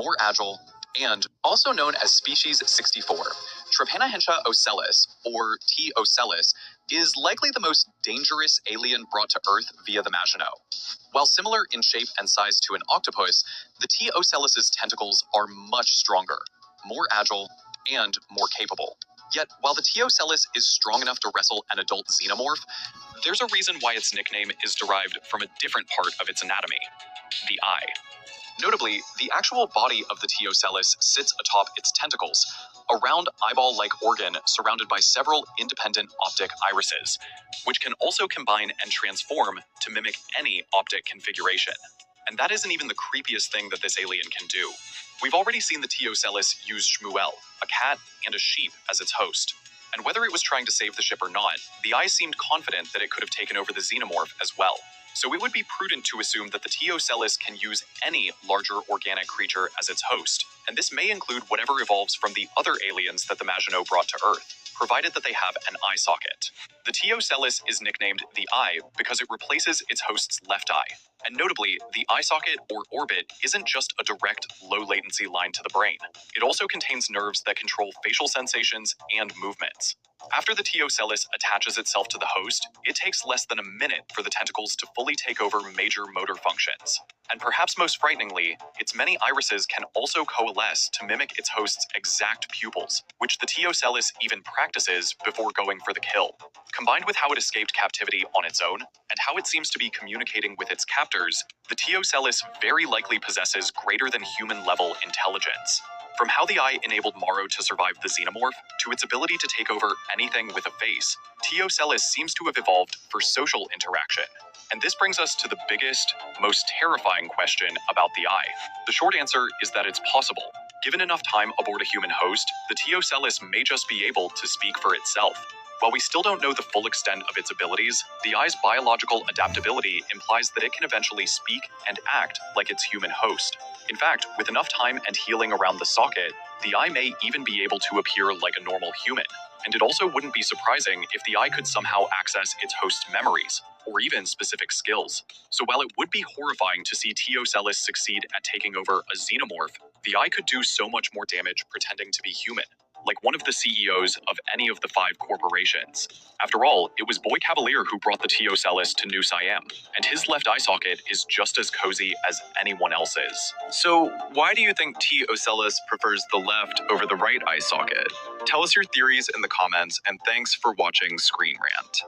more agile, and also known as Species 64. Trypanahensha ocellus, or T. ocellus, is likely the most dangerous alien brought to Earth via the Maginot. While similar in shape and size to an octopus, the T. ocellus's tentacles are much stronger, more agile, and more capable. Yet, while the T. ocellus is strong enough to wrestle an adult xenomorph, there's a reason why its nickname is derived from a different part of its anatomy: the eye. Notably, the actual body of the T. ocellus sits atop its tentacles, a round eyeball-like organ surrounded by several independent optic irises, which can also combine and transform to mimic any optic configuration. And that isn't even the creepiest thing that this alien can do. We've already seen the T. ocellus use Shmuel, a cat and a sheep, as its host. And whether it was trying to save the ship or not, the eye seemed confident that it could have taken over the xenomorph as well. So it would be prudent to assume that the T. ocellus can use any larger organic creature as its host, and this may include whatever evolves from the other aliens that the Maginot brought to Earth, provided that they have an eye socket. The T. ocellus is nicknamed the Eye because it replaces its host's left eye. And notably, the eye socket or orbit isn't just a direct, low-latency line to the brain. It also contains nerves that control facial sensations and movements. After the T. ocellus attaches itself to the host, it takes less than a minute for the tentacles to fully take over major motor functions. And perhaps most frighteningly, its many irises can also coalesce to mimic its host's exact pupils, which the T. ocellus even practices before going for the kill. Combined with how it escaped captivity on its own, and how it seems to be communicating with its captors, the T. ocellus very likely possesses greater than human-level intelligence. From how the eye enabled Morrow to survive the xenomorph, to its ability to take over anything with a face, T. ocellus seems to have evolved for social interaction. And this brings us to the biggest, most terrifying question about the eye. The short answer is that it's possible. Given enough time aboard a human host, the T. ocellus may just be able to speak for itself. While we still don't know the full extent of its abilities, the eye's biological adaptability implies that it can eventually speak and act like its human host. In fact, with enough time and healing around the socket, the eye may even be able to appear like a normal human. And it also wouldn't be surprising if the eye could somehow access its host's memories, or even specific skills. So while it would be horrifying to see T. ocellus succeed at taking over a xenomorph, the eye could do so much more damage pretending to be human, like one of the CEOs of any of the 5 corporations. After all, it was Boy Cavalier who brought the T. ocellus to New Siam, and his left eye socket is just as cozy as anyone else's. So why do you think T. ocellus prefers the left over the right eye socket? Tell us your theories in the comments, and thanks for watching Screen Rant.